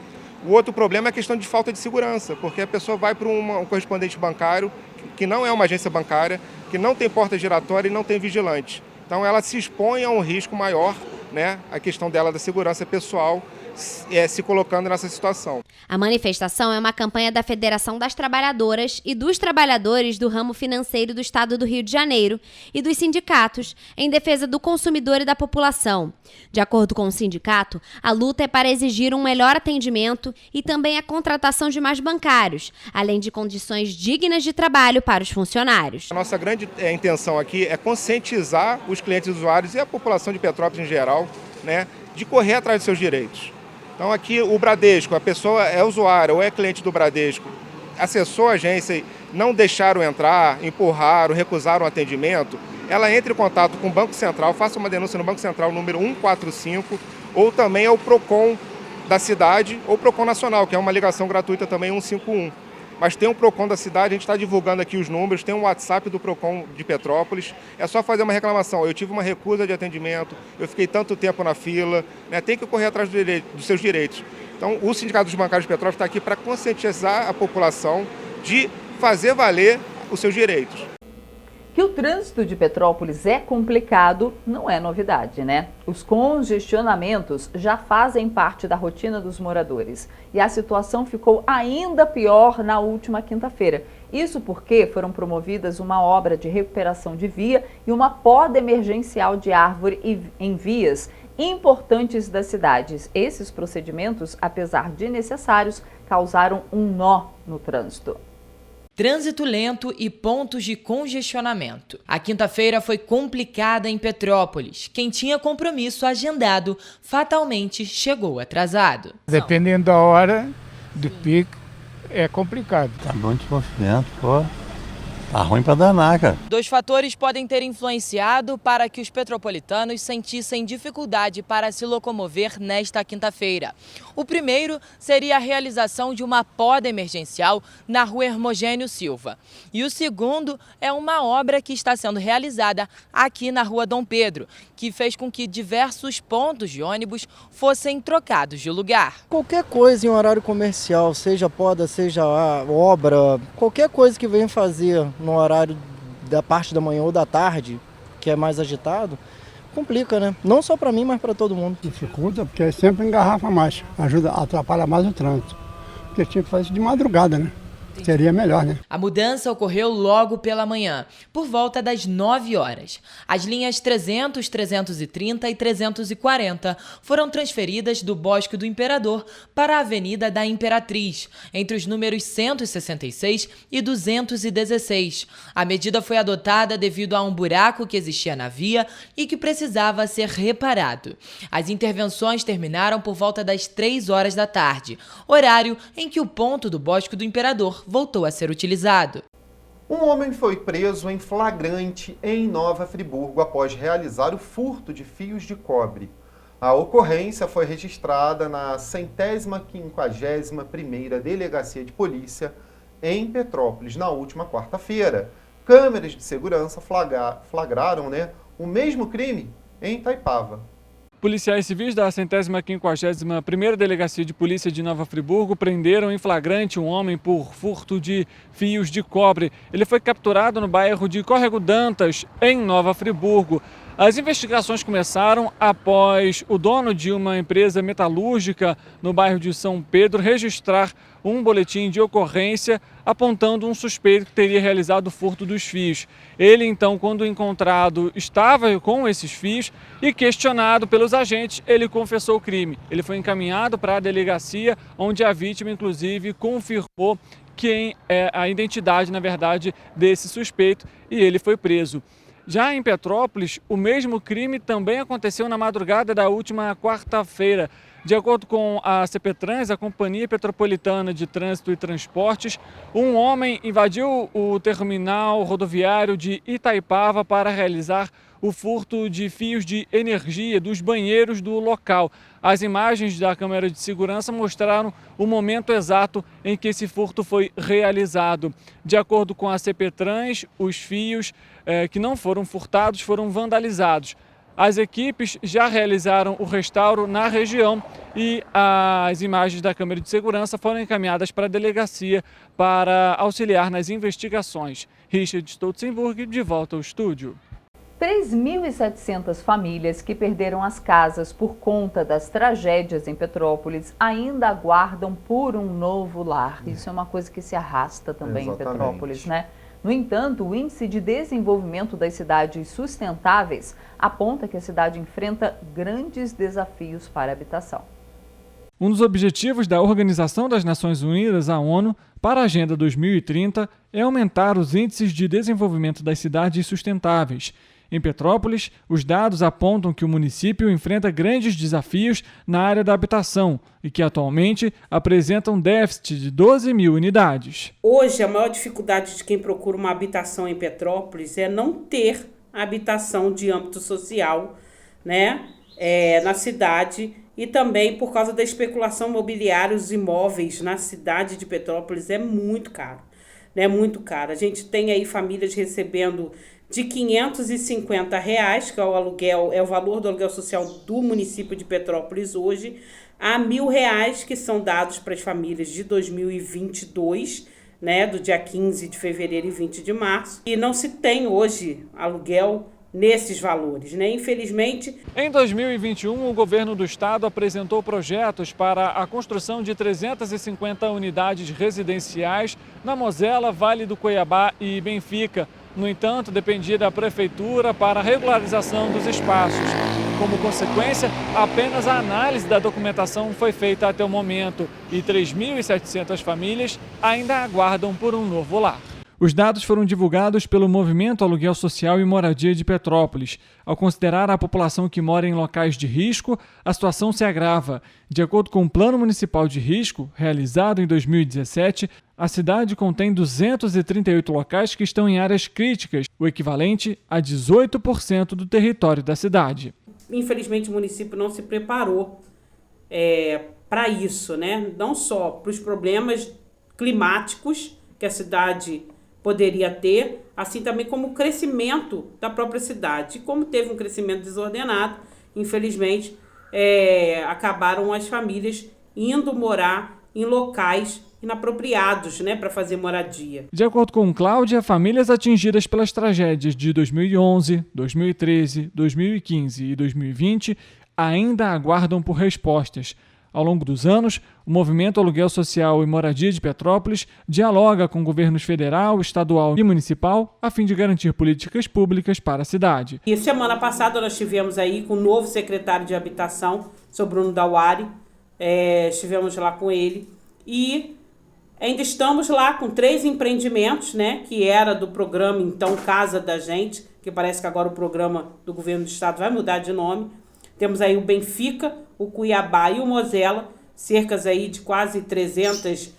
O outro problema é a questão de falta de segurança, porque a pessoa vai para um correspondente bancário que não é uma agência bancária, que não tem porta giratória e não tem vigilante. Então ela se expõe a um risco maior, a questão dela da segurança pessoal, se colocando nessa situação. A manifestação é uma campanha da Federação das Trabalhadoras e dos Trabalhadores do Ramo Financeiro do Estado do Rio de Janeiro e dos sindicatos em defesa do consumidor e da população. De acordo com o sindicato, a luta é para exigir um melhor atendimento e também a contratação de mais bancários, além de condições dignas de trabalho para os funcionários. A nossa grande intenção aqui é conscientizar os clientes usuários e a população de Petrópolis em geral, de correr atrás dos seus direitos. Então aqui o Bradesco, a pessoa é usuária ou é cliente do Bradesco, acessou a agência e não deixaram entrar, empurraram, recusaram o atendimento, ela entra em contato com o Banco Central, faça uma denúncia no Banco Central número 145 ou também ao PROCON da cidade ou PROCON Nacional, que é uma ligação gratuita também 151. Mas tem um PROCON da cidade, a gente está divulgando aqui os números, tem um WhatsApp do PROCON de Petrópolis, é só fazer uma reclamação. Eu tive uma recusa de atendimento, eu fiquei tanto tempo na fila, tem que correr atrás dos seus direitos. Então, o Sindicato dos Bancários de Petrópolis está aqui para conscientizar a população de fazer valer os seus direitos. Que o trânsito de Petrópolis é complicado não é novidade, né? Os congestionamentos já fazem parte da rotina dos moradores. E a situação ficou ainda pior na última quinta-feira. Isso porque foram promovidas uma obra de recuperação de via e uma poda emergencial de árvore em vias importantes das cidades. Esses procedimentos, apesar de necessários, causaram um nó no trânsito. Trânsito lento e pontos de congestionamento. A quinta-feira foi complicada em Petrópolis. Quem tinha compromisso agendado fatalmente chegou atrasado. Dependendo da hora do pico, é complicado. Tá muito movimento, pô. Tá ruim pra danar, cara. 2 fatores podem ter influenciado para que os petropolitanos sentissem dificuldade para se locomover nesta quinta-feira. O primeiro seria a realização de uma poda emergencial na Rua Hermogênio Silva. E o segundo é uma obra que está sendo realizada aqui na Rua Dom Pedro, que fez com que diversos pontos de ônibus fossem trocados de lugar. Qualquer coisa em horário comercial, seja poda, seja obra, qualquer coisa que venha fazer no horário da parte da manhã ou da tarde, que é mais agitado, complica, né? Não só para mim, mas para todo mundo. Dificulta porque sempre engarrafa mais, atrapalha mais o trânsito. Porque tinha que fazer isso de madrugada, né? Seria melhor, né? A mudança ocorreu logo pela manhã, por volta das 9 horas. As linhas 300, 330 e 340 foram transferidas do Bosque do Imperador para a Avenida da Imperatriz, entre os números 166 e 216. A medida foi adotada devido a um buraco que existia na via e que precisava ser reparado. As intervenções terminaram por volta das 3 horas da tarde, horário em que o ponto do Bosque do Imperador voltou a ser utilizado. Um homem foi preso em flagrante em Nova Friburgo após realizar o furto de fios de cobre. A ocorrência foi registrada na 151ª Delegacia de Polícia em Petrópolis na última quarta-feira. câmeras de segurança flagraram, né, o mesmo crime em Itaipava. Policiais civis da 151ª Delegacia de Polícia de Nova Friburgo prenderam em flagrante um homem por furto de fios de cobre. Ele foi capturado no bairro de Córrego Dantas, em Nova Friburgo. As investigações começaram após o dono de uma empresa metalúrgica no bairro de São Pedro registrar um boletim de ocorrência apontando um suspeito que teria realizado o furto dos fios. Ele, então, quando encontrado, estava com esses fios e questionado pelos agentes, ele confessou o crime. Ele foi encaminhado para a delegacia, onde a vítima, inclusive, confirmou quem é a identidade, na verdade, desse suspeito e ele foi preso. Já em Petrópolis, o mesmo crime também aconteceu na madrugada da última quarta-feira. De acordo com a CPTrans, a Companhia Petropolitana de Trânsito e Transportes, um homem invadiu o terminal rodoviário de Itaipava para realizar o furto de fios de energia dos banheiros do local. As imagens da câmera de segurança mostraram o momento exato em que esse furto foi realizado. De acordo com a CPTrans, os fios que não foram furtados foram vandalizados. As equipes já realizaram o restauro na região e as imagens da câmera de segurança foram encaminhadas para a delegacia para auxiliar nas investigações. Richard Stolzenburg, de volta ao estúdio. 3.700 famílias que perderam as casas por conta das tragédias em Petrópolis ainda aguardam por um novo lar. Isso é uma coisa que se arrasta também em Petrópolis, né? No entanto, o Índice de Desenvolvimento das Cidades Sustentáveis aponta que a cidade enfrenta grandes desafios para a habitação. Um dos objetivos da Organização das Nações Unidas, a ONU, para a Agenda 2030 é aumentar os índices de desenvolvimento das cidades sustentáveis. Em Petrópolis, os dados apontam que o município enfrenta grandes desafios na área da habitação e que atualmente apresenta um déficit de 12 mil unidades. Hoje, a maior dificuldade de quem procura uma habitação em Petrópolis é não ter habitação de âmbito social, né, na cidade, e também por causa da especulação imobiliária, os imóveis na cidade de Petrópolis é muito caro, né, muito caro. A gente tem aí famílias recebendo de R$ 550, que é o aluguel, é o valor do aluguel social do município de Petrópolis hoje, a R$ 1.000 que são dados para as famílias de 2022, né, do dia 15 de fevereiro e 20 de março. E não se tem hoje aluguel nesses valores, né? Infelizmente. Em 2021, o governo do estado apresentou projetos para a construção de 350 unidades residenciais na Mosela, Vale do Cuiabá e Benfica. No entanto, dependia da prefeitura para a regularização dos espaços. Como consequência, apenas a análise da documentação foi feita até o momento e 3.700 famílias ainda aguardam por um novo lar. Os dados foram divulgados pelo Movimento Aluguel Social e Moradia de Petrópolis. Ao considerar a população que mora em locais de risco, a situação se agrava. De acordo com o Plano Municipal de Risco, realizado em 2017, a cidade contém 238 locais que estão em áreas críticas, o equivalente a 18% do território da cidade. Infelizmente, o município não se preparou para isso, né? Não só para os problemas climáticos que a cidade poderia ter, assim também como o crescimento da própria cidade. E como teve um crescimento desordenado, infelizmente, acabaram as famílias indo morar em locais inapropriados, né, para fazer moradia. De acordo com Cláudia, famílias atingidas pelas tragédias de 2011, 2013, 2015 e 2020 ainda aguardam por respostas. Ao longo dos anos, o Movimento Aluguel Social e Moradia de Petrópolis dialoga com governos federal, estadual e municipal a fim de garantir políticas públicas para a cidade. E semana passada nós estivemos aí com o novo secretário de Habitação, seu Bruno Dauari, estivemos lá com ele e ainda estamos lá com 3 empreendimentos, né, que era do programa então Casa da Gente, que parece que agora o programa do governo do estado vai mudar de nome. Temos aí o Benfica, o Cuiabá e o Mosela, cerca aí de quase 300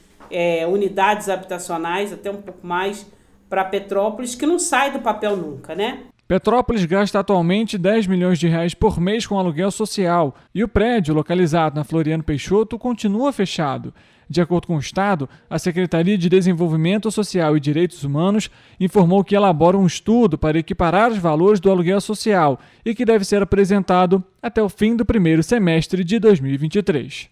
unidades habitacionais, até um pouco mais, para Petrópolis, que não sai do papel nunca, né? Petrópolis gasta atualmente R$10 milhões por mês com aluguel social e o prédio, localizado na Floriano Peixoto, continua fechado. De acordo com o Estado, a Secretaria de Desenvolvimento Social e Direitos Humanos informou que elabora um estudo para equiparar os valores do aluguel social e que deve ser apresentado até o fim do primeiro semestre de 2023.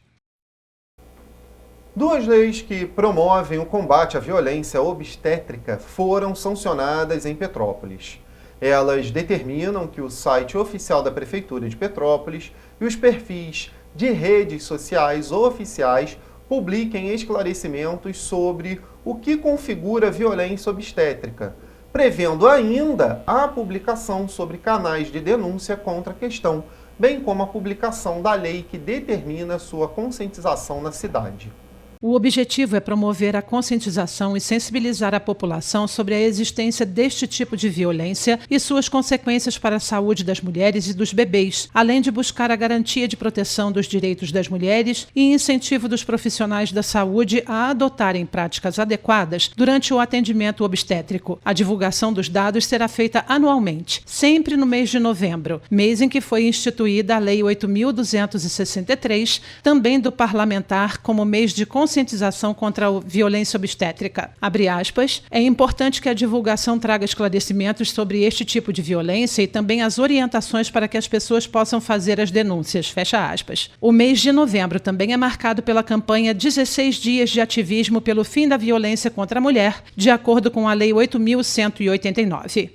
Duas leis que promovem o combate à violência obstétrica foram sancionadas em Petrópolis. Elas determinam que o site oficial da Prefeitura de Petrópolis e os perfis de redes sociais oficiais publiquem esclarecimentos sobre o que configura violência obstétrica, prevendo ainda a publicação sobre canais de denúncia contra a questão, bem como a publicação da lei que determina sua conscientização na cidade. O objetivo é promover a conscientização e sensibilizar a população sobre a existência deste tipo de violência e suas consequências para a saúde das mulheres e dos bebês, além de buscar a garantia de proteção dos direitos das mulheres e incentivo dos profissionais da saúde a adotarem práticas adequadas durante o atendimento obstétrico. A divulgação dos dados será feita anualmente, sempre no mês de novembro, mês em que foi instituída a Lei 8.263, também do parlamentar, como mês de conscientização contra a violência obstétrica. Abre aspas, é importante que a divulgação traga esclarecimentos sobre este tipo de violência e também as orientações para que as pessoas possam fazer as denúncias, fecha aspas. O mês de novembro também é marcado pela campanha 16 dias de ativismo pelo fim da violência contra a mulher, de acordo com a Lei 8.189.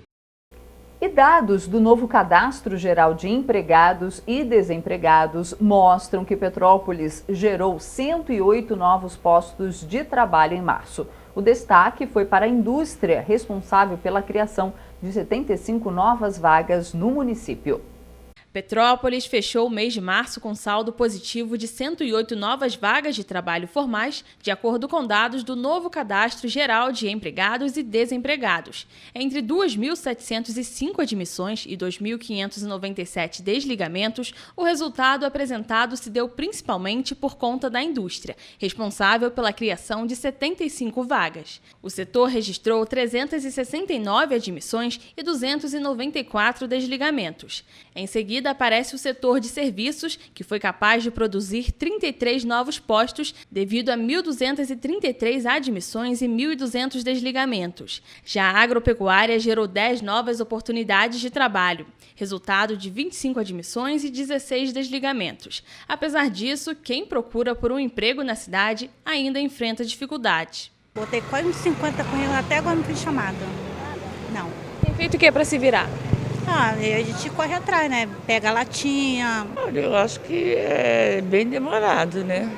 E dados do novo Cadastro Geral de Empregados e Desempregados mostram que Petrópolis gerou 108 novos postos de trabalho em março. O destaque foi para a indústria, responsável pela criação de 75 novas vagas no município. Petrópolis fechou o mês de março com saldo positivo de 108 novas vagas de trabalho formais, de acordo com dados do novo Cadastro Geral de Empregados e Desempregados. Entre 2.705 admissões e 2.597 desligamentos, o resultado apresentado se deu principalmente por conta da indústria, responsável pela criação de 75 vagas. O setor registrou 369 admissões e 294 desligamentos. Em seguida, aparece o setor de serviços, que foi capaz de produzir 33 novos postos devido a 1.233 admissões e 1.200 desligamentos. Já a agropecuária gerou 10 novas oportunidades de trabalho, resultado de 25 admissões e 16 desligamentos. Apesar disso, quem procura por um emprego na cidade ainda enfrenta dificuldades. Botei quase uns 50 currículos, até agora não fui chamada. Não. Tem feito o que para se virar? A gente corre atrás, né? Pega a latinha. Olha, eu acho que é bem demorado, né?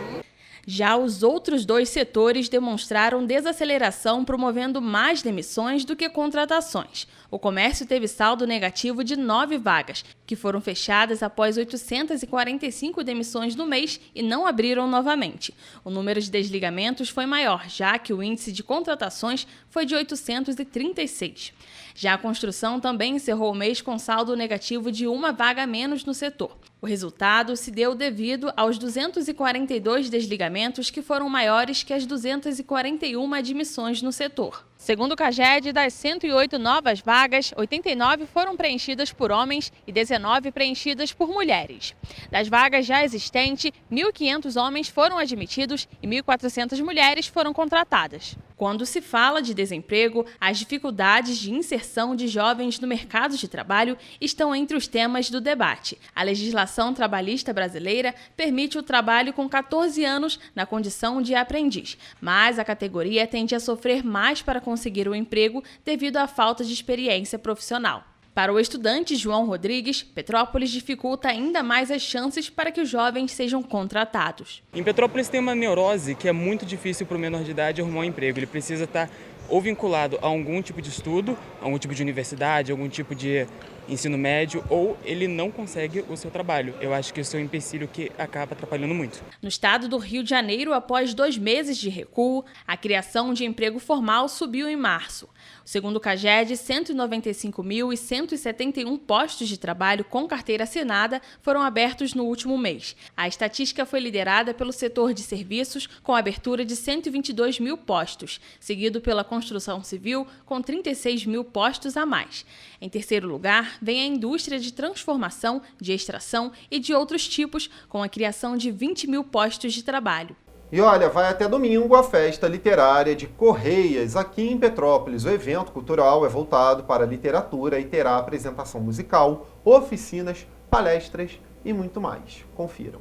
Já os outros dois setores demonstraram desaceleração, promovendo mais demissões do que contratações. O comércio teve saldo negativo de 9 vagas, que foram fechadas após 845 demissões no mês e não abriram novamente. O número de desligamentos foi maior, já que o índice de contratações foi de 836. Já a construção também encerrou o mês com saldo negativo de 1 vaga a menos no setor. O resultado se deu devido aos 242 desligamentos, que foram maiores que as 241 admissões no setor. Segundo o CAGED, das 108 novas vagas, 89 foram preenchidas por homens e 19 preenchidas por mulheres. Das vagas já existentes, 1.500 homens foram admitidos e 1.400 mulheres foram contratadas. Quando se fala de desemprego, as dificuldades de inserção de jovens no mercado de trabalho estão entre os temas do debate. A legislação trabalhista brasileira permite o trabalho com 14 anos na condição de aprendiz, mas a categoria tende a sofrer mais para conseguir o emprego devido à falta de experiência profissional. Para o estudante João Rodrigues, Petrópolis dificulta ainda mais as chances para que os jovens sejam contratados. Em Petrópolis tem uma neurose que é muito difícil para o menor de idade arrumar um emprego. Ele precisa estar ou vinculado a algum tipo de estudo, a algum tipo de universidade, algum tipo de ensino médio, ou ele não consegue o seu trabalho. Eu acho que isso é um empecilho que acaba atrapalhando muito. No estado do Rio de Janeiro, após 2 meses de recuo, a criação de emprego formal subiu em março. Segundo o CAGED, 195.171 postos de trabalho com carteira assinada foram abertos no último mês. A estatística foi liderada pelo setor de serviços, com a abertura de 122 mil postos, seguido pela construção civil, com 36 mil postos a mais. Em terceiro lugar, vem a indústria de transformação, de extração e de outros tipos, com a criação de 20 mil postos de trabalho. E olha, vai até domingo a Festa Literária de Correias, aqui em Petrópolis. O evento cultural é voltado para a literatura e terá apresentação musical, oficinas, palestras e muito mais. Confiram.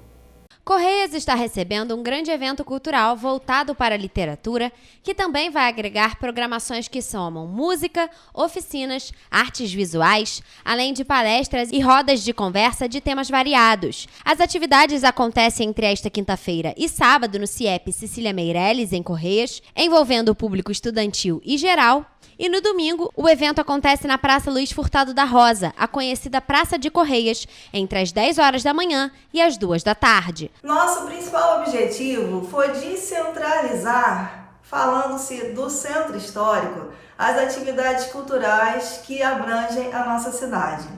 Correias está recebendo um grande evento cultural voltado para a literatura, que também vai agregar programações que somam música, oficinas, artes visuais, além de palestras e rodas de conversa de temas variados. As atividades acontecem entre esta quinta-feira e sábado no CIEP Cecília Meirelles, em Correias, envolvendo o público estudantil e geral. E no domingo, o evento acontece na Praça Luiz Furtado da Rosa, a conhecida Praça de Correias, entre as 10 horas da manhã e as 2 da tarde. Nosso principal objetivo foi descentralizar, falando-se do centro histórico, as atividades culturais que abrangem a nossa cidade.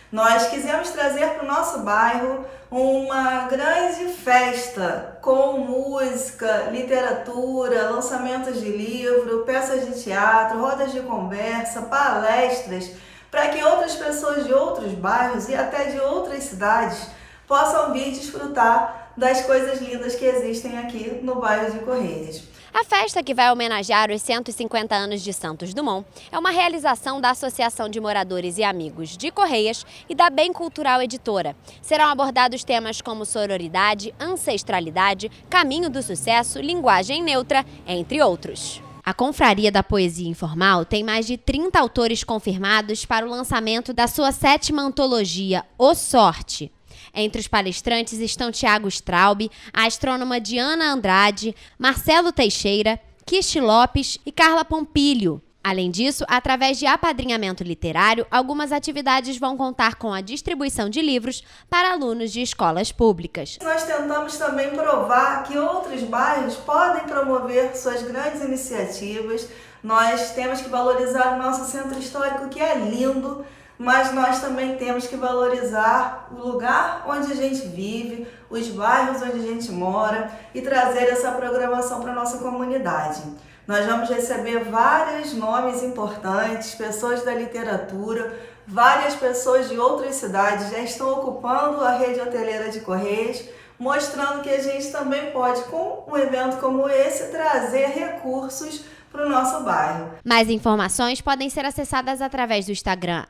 Nós quisemos trazer para o nosso bairro uma grande festa com música, literatura, lançamentos de livro, peças de teatro, rodas de conversa, palestras, para que outras pessoas de outros bairros e até de outras cidades possam vir desfrutar das coisas lindas que existem aqui no bairro de Correias. A festa, que vai homenagear os 150 anos de Santos Dumont, é uma realização da Associação de Moradores e Amigos de Correias e da Bem Cultural Editora. Serão abordados temas como sororidade, ancestralidade, caminho do sucesso, linguagem neutra, entre outros. A Confraria da Poesia Informal tem mais de 30 autores confirmados para o lançamento da sua 7ª antologia, O Sorte. Entre os palestrantes estão Tiago Straub, a astrônoma Diana Andrade, Marcelo Teixeira, Kishi Lopes e Carla Pompilho. Além disso, através de apadrinhamento literário, algumas atividades vão contar com a distribuição de livros para alunos de escolas públicas. Nós tentamos também provar que outros bairros podem promover suas grandes iniciativas. Nós temos que valorizar o nosso centro histórico, que é lindo, mas nós também temos que valorizar o lugar onde a gente vive, os bairros onde a gente mora e trazer essa programação para a nossa comunidade. Nós vamos receber vários nomes importantes, pessoas da literatura, várias pessoas de outras cidades já estão ocupando a rede hoteleira de Correias, mostrando que a gente também pode, com um evento como esse, trazer recursos para o nosso bairro. Mais informações podem ser acessadas através do Instagram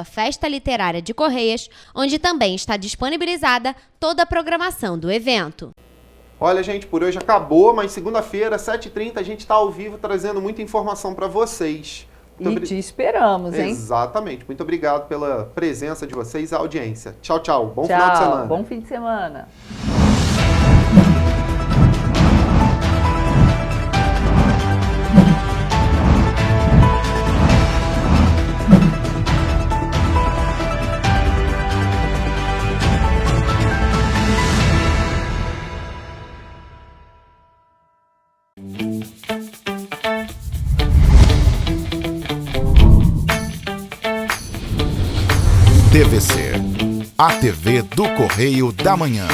@Festa Literária de Correias, onde também está disponibilizada toda a programação do evento. Olha, gente, por hoje acabou, mas segunda-feira, 7h30, a gente está ao vivo trazendo muita informação para vocês. Te esperamos, hein? Exatamente. Muito obrigado pela presença de vocês e a audiência. Tchau, tchau. Bom final de semana. Bom fim de semana. TVC, a TV do Correio da Manhã.